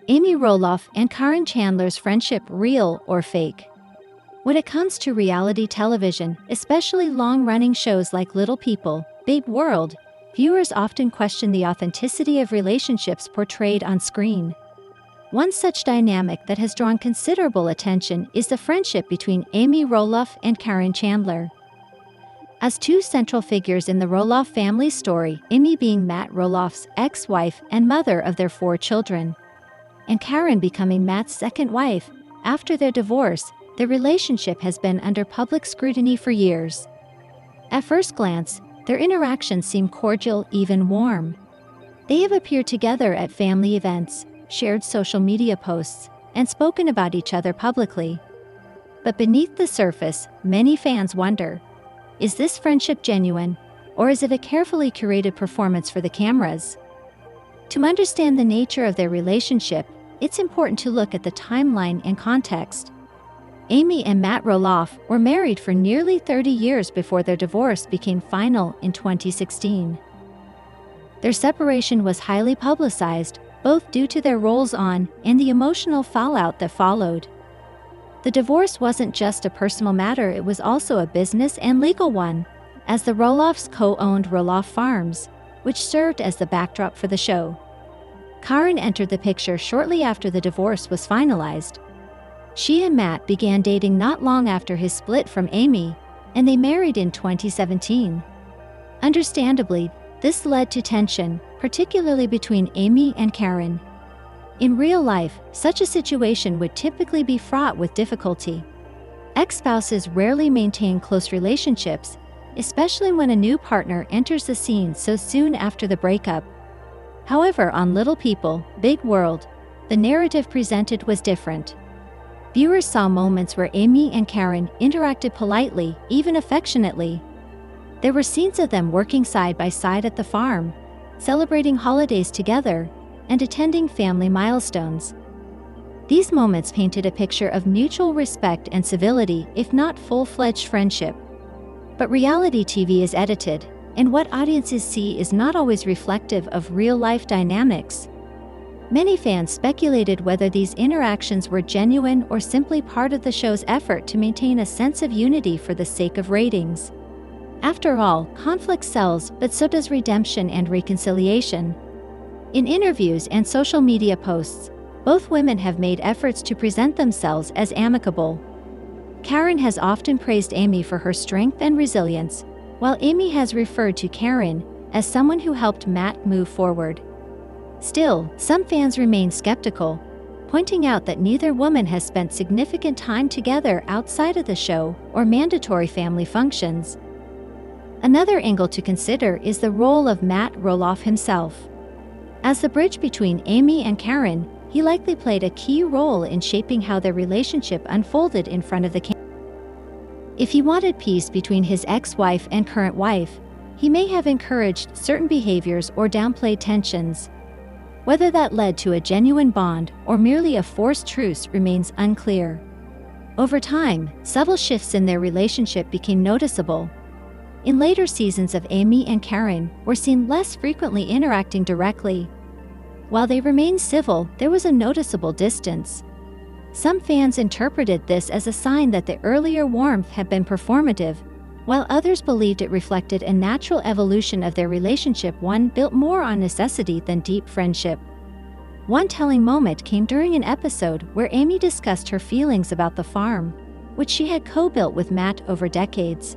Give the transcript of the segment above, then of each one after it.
Amy Roloff and Karen Chandler's friendship real or fake? When it comes to reality television, especially long-running shows like Little People, Big World, viewers often question the authenticity of relationships portrayed on screen. One such dynamic that has drawn considerable attention is the friendship between Amy Roloff and Karen Chandler. As two central figures in the Roloff family story, Amy being Matt Roloff's ex-wife and mother of their 4 children, and Karen becoming Matt's second wife, after their divorce, their relationship has been under public scrutiny for years. At first glance, their interactions seem cordial, even warm. They have appeared together at family events, shared social media posts, and spoken about each other publicly. But beneath the surface, many fans wonder, is this friendship genuine, or is it a carefully curated performance for the cameras? To understand the nature of their relationship, it's important to look at the timeline and context. Amy and Matt Roloff were married for nearly 30 years before their divorce became final in 2016. Their separation was highly publicized, both due to their roles on and the emotional fallout that followed. The divorce wasn't just a personal matter, it was also a business and legal one, as the Roloffs co-owned Roloff Farms, which served as the backdrop for the show. Karen entered the picture shortly after the divorce was finalized. She and Matt began dating not long after his split from Amy, and they married in 2017. Understandably, this led to tension, particularly between Amy and Karen. In real life, such a situation would typically be fraught with difficulty. Ex-spouses rarely maintain close relationships, especially when a new partner enters the scene so soon after the breakup. However, on Little People, Big World, the narrative presented was different. Viewers saw moments where Amy and Karen interacted politely, even affectionately. There were scenes of them working side by side at the farm, celebrating holidays together, and attending family milestones. These moments painted a picture of mutual respect and civility, if not full-fledged friendship. But reality TV is edited, and what audiences see is not always reflective of real-life dynamics. Many fans speculated whether these interactions were genuine or simply part of the show's effort to maintain a sense of unity for the sake of ratings. After all, conflict sells, but so does redemption and reconciliation. In interviews and social media posts, both women have made efforts to present themselves as amicable. Karen has often praised Amy for her strength and resilience, while Amy has referred to Karen as someone who helped Matt move forward. Still, some fans remain skeptical, pointing out that neither woman has spent significant time together outside of the show or mandatory family functions. Another angle to consider is the role of Matt Roloff himself. As the bridge between Amy and Karen, he likely played a key role in shaping how their relationship unfolded in front of the camera. If he wanted peace between his ex-wife and current wife, he may have encouraged certain behaviors or downplayed tensions. Whether that led to a genuine bond or merely a forced truce remains unclear. Over time, subtle shifts in their relationship became noticeable. In later seasons of Amy and Karen were seen less frequently interacting directly. While they remained civil, there was a noticeable distance. Some fans interpreted this as a sign that the earlier warmth had been performative, while others believed it reflected a natural evolution of their relationship, one built more on necessity than deep friendship. One telling moment came during an episode where Amy discussed her feelings about the farm, which she had co-built with Matt over decades.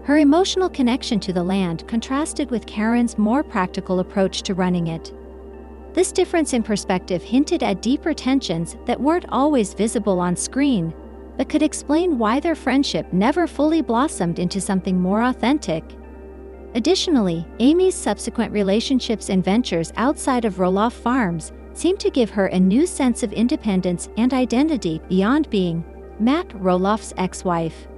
Her emotional connection to the land contrasted with Karen's more practical approach to running it. This difference in perspective hinted at deeper tensions that weren't always visible on screen, but could explain why their friendship never fully blossomed into something more authentic. Additionally, Amy's subsequent relationships and ventures outside of Roloff Farms seemed to give her a new sense of independence and identity beyond being Matt Roloff's ex-wife.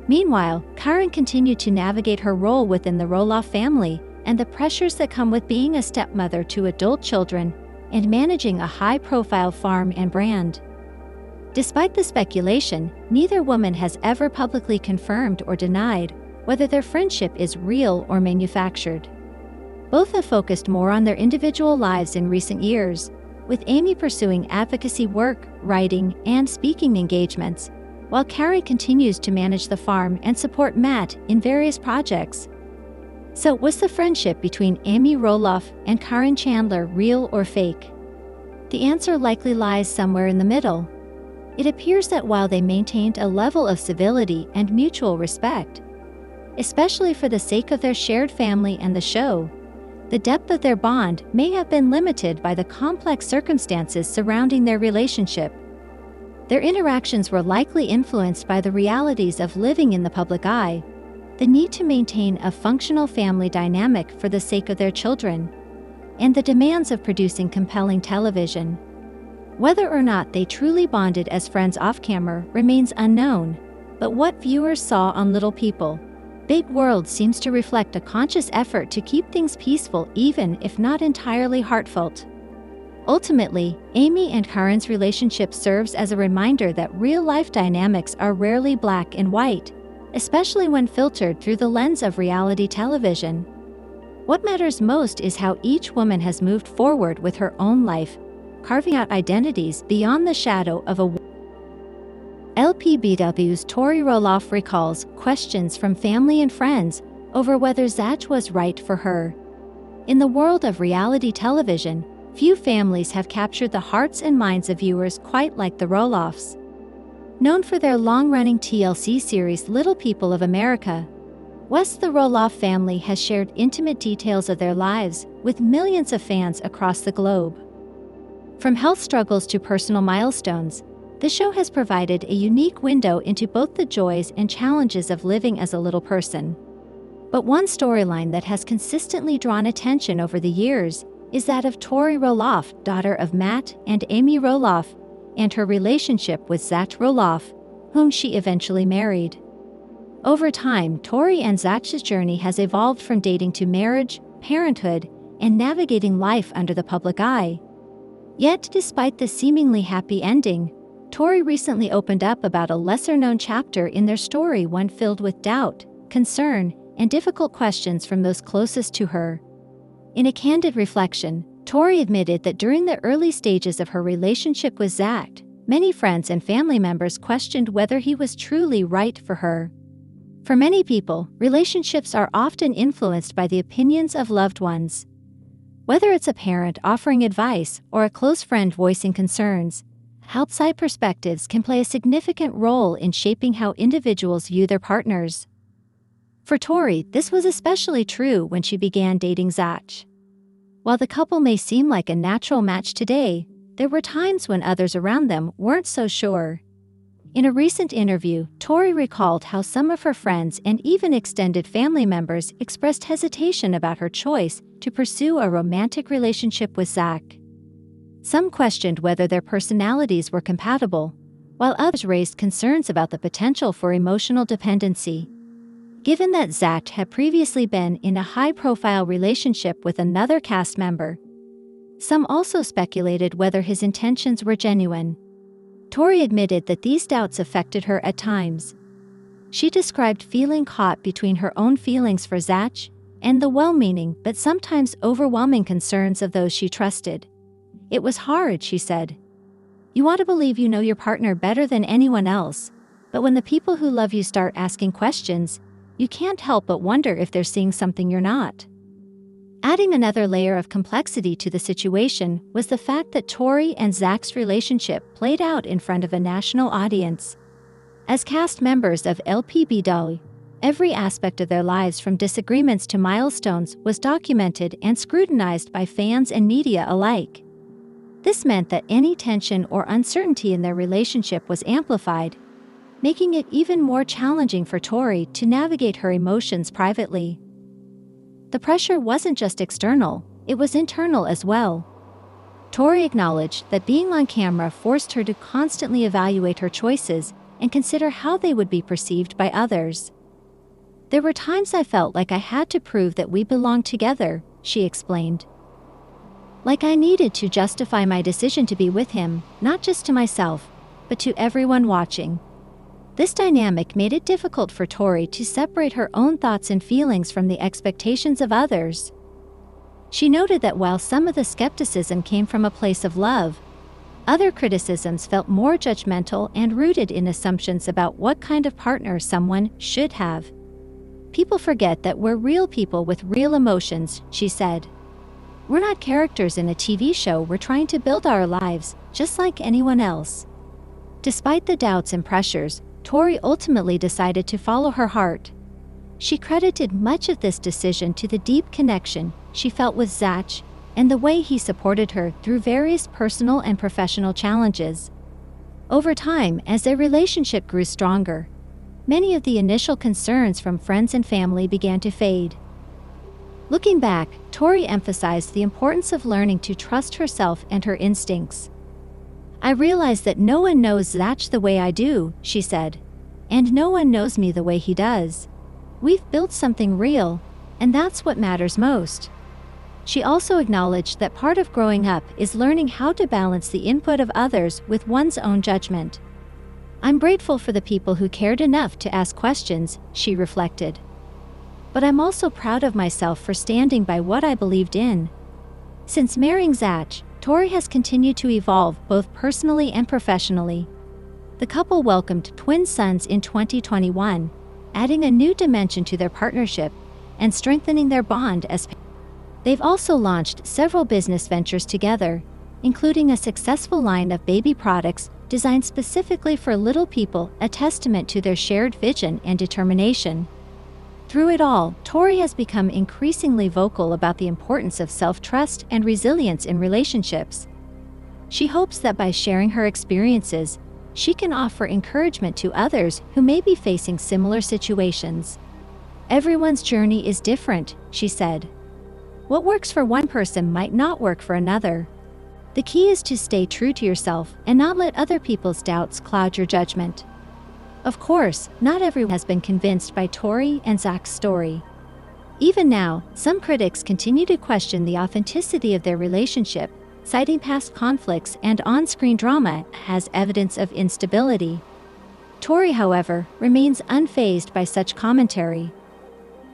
Meanwhile, Karen continued to navigate her role within the Roloff family and the pressures that come with being a stepmother to adult children and managing a high-profile farm and brand. Despite the speculation, neither woman has ever publicly confirmed or denied whether their friendship is real or manufactured. Both have focused more on their individual lives in recent years, with Amy pursuing advocacy work, writing, and speaking engagements, while Karen continues to manage the farm and support Matt in various projects. So, was the friendship between Amy Roloff and Karen Chandler real or fake? The answer likely lies somewhere in the middle. It appears that while they maintained a level of civility and mutual respect, especially for the sake of their shared family and the show, the depth of their bond may have been limited by the complex circumstances surrounding their relationship. Their interactions were likely influenced by the realities of living in the public eye, the need to maintain a functional family dynamic for the sake of their children, and the demands of producing compelling television. Whether or not they truly bonded as friends off-camera remains unknown, but what viewers saw on Little People, Big World seems to reflect a conscious effort to keep things peaceful even if not entirely heartfelt. Ultimately, Amy and Karen's relationship serves as a reminder that real-life dynamics are rarely black and white, especially when filtered through the lens of reality television. What matters most is how each woman has moved forward with her own life, carving out identities beyond the shadow of a lpbw's Tori Roloff recalls questions from family and friends over whether Zach was right for her. In the world of reality television, few families have captured the hearts and minds of viewers quite like the Roloffs. Known for their long-running TLC series Little People of America, the Roloff family has shared intimate details of their lives with millions of fans across the globe. From health struggles to personal milestones, the show has provided a unique window into both the joys and challenges of living as a little person. But one storyline that has consistently drawn attention over the years is that of Tori Roloff, daughter of Matt and Amy Roloff, and her relationship with Zach Roloff, whom she eventually married. Over time, Tori and Zach's journey has evolved from dating to marriage, parenthood, and navigating life under the public eye. Yet, despite the seemingly happy ending, Tori recently opened up about a lesser-known chapter in their story, one filled with doubt, concern, and difficult questions from those closest to her. In a candid reflection, Tori admitted that during the early stages of her relationship with Zach, many friends and family members questioned whether he was truly right for her. For many people, relationships are often influenced by the opinions of loved ones. Whether it's a parent offering advice or a close friend voicing concerns, outside perspectives can play a significant role in shaping how individuals view their partners. For Tori, this was especially true when she began dating Zach. While the couple may seem like a natural match today, there were times when others around them weren't so sure. In a recent interview, Tori recalled how some of her friends and even extended family members expressed hesitation about her choice to pursue a romantic relationship with Zach. Some questioned whether their personalities were compatible, while others raised concerns about the potential for emotional dependency. Given that Zach had previously been in a high-profile relationship with another cast member, some also speculated whether his intentions were genuine. Tori admitted that these doubts affected her at times. She described feeling caught between her own feelings for Zach and the well-meaning but sometimes overwhelming concerns of those she trusted. "It was hard," she said. "You want to believe you know your partner better than anyone else, but when the people who love you start asking questions, you can't help but wonder if they're seeing something you're not." Adding another layer of complexity to the situation was the fact that Tori and Zach's relationship played out in front of a national audience. As cast members of lpbw, every aspect of their lives from disagreements to milestones was documented and scrutinized by fans and media alike. This meant that any tension or uncertainty in their relationship was amplified, making it even more challenging for Tori to navigate her emotions privately. The pressure wasn't just external, it was internal as well. Tori acknowledged that being on camera forced her to constantly evaluate her choices and consider how they would be perceived by others. "There were times I felt like I had to prove that we belonged together," she explained. "Like I needed to justify my decision to be with him, not just to myself, but to everyone watching." This dynamic made it difficult for Tori to separate her own thoughts and feelings from the expectations of others. She noted that while some of the skepticism came from a place of love, other criticisms felt more judgmental and rooted in assumptions about what kind of partner someone should have. People forget that we're real people with real emotions, she said. We're not characters in a TV show. We're trying to build our lives, just like anyone else. Despite the doubts and pressures, Tori ultimately decided to follow her heart. She credited much of this decision to the deep connection she felt with Zach and the way he supported her through various personal and professional challenges. Over time, as their relationship grew stronger, many of the initial concerns from friends and family began to fade. Looking back, Tori emphasized the importance of learning to trust herself and her instincts. I realized that no one knows Zach the way I do, she said, and no one knows me the way he does. We've built something real, and that's what matters most. She also acknowledged that part of growing up is learning how to balance the input of others with one's own judgment. I'm grateful for the people who cared enough to ask questions, she reflected. But I'm also proud of myself for standing by what I believed in. Since marrying Zach, Tori has continued to evolve both personally and professionally. The couple welcomed twin sons in 2021, adding a new dimension to their partnership and strengthening their bond as parents. They've also launched several business ventures together, including a successful line of baby products designed specifically for little people, a testament to their shared vision and determination. Through it all, Tori has become increasingly vocal about the importance of self-trust and resilience in relationships. She hopes that by sharing her experiences, she can offer encouragement to others who may be facing similar situations. Everyone's journey is different, she said. What works for one person might not work for another. The key is to stay true to yourself and not let other people's doubts cloud your judgment. Of course, not everyone has been convinced by Tori and Zach's story. Even now, some critics continue to question the authenticity of their relationship, citing past conflicts and on-screen drama as evidence of instability. Tori, however, remains unfazed by such commentary.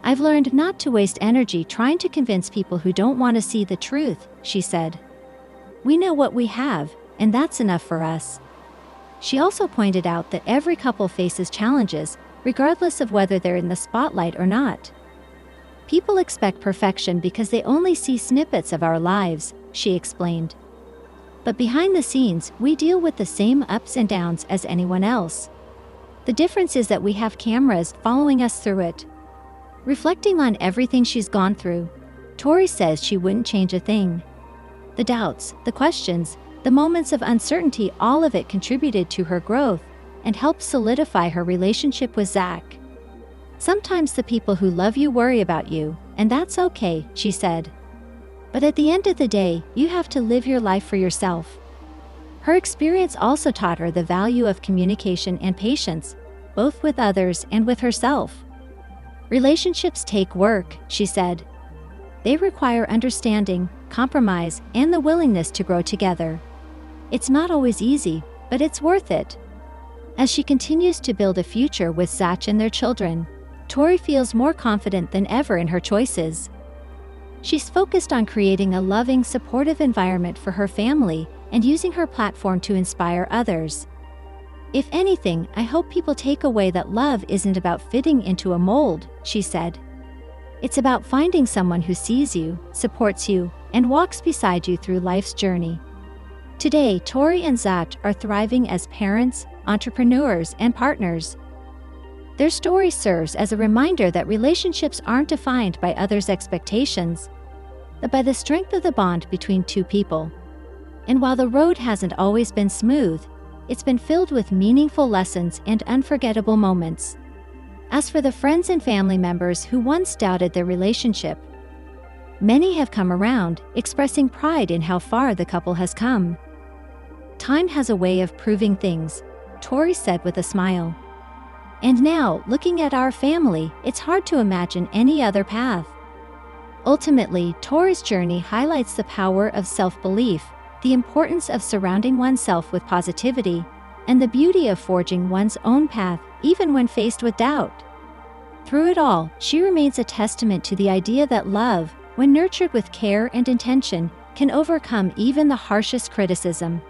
I've learned not to waste energy trying to convince people who don't want to see the truth, she said. We know what we have, and that's enough for us. She also pointed out that every couple faces challenges, regardless of whether they're in the spotlight or not. People expect perfection because they only see snippets of our lives, she explained. But behind the scenes, we deal with the same ups and downs as anyone else. The difference is that we have cameras following us through it. Reflecting on everything she's gone through, Tori says she wouldn't change a thing. The doubts, the questions, the moments of uncertainty, all of it contributed to her growth and helped solidify her relationship with Zach. Sometimes the people who love you worry about you, and that's okay, she said. But at the end of the day, you have to live your life for yourself. Her experience also taught her the value of communication and patience, both with others and with herself. Relationships take work, she said. They require understanding, compromise, and the willingness to grow together. It's not always easy, but it's worth it. As she continues to build a future with Zach and their children, Tori feels more confident than ever in her choices. She's focused on creating a loving, supportive environment for her family and using her platform to inspire others. If anything, I hope people take away that love isn't about fitting into a mold, she said. It's about finding someone who sees you, supports you, and walks beside you through life's journey. Today, Tori and Zach are thriving as parents, entrepreneurs, and partners. Their story serves as a reminder that relationships aren't defined by others' expectations, but by the strength of the bond between two people. And while the road hasn't always been smooth, it's been filled with meaningful lessons and unforgettable moments. As for the friends and family members who once doubted their relationship, many have come around, expressing pride in how far the couple has come. Time has a way of proving things, Tori said with a smile. And now, looking at our family, it's hard to imagine any other path. Ultimately, Tori's journey highlights the power of self-belief, the importance of surrounding oneself with positivity, and the beauty of forging one's own path, even when faced with doubt. Through it all, she remains a testament to the idea that love, when nurtured with care and intention, can overcome even the harshest criticism.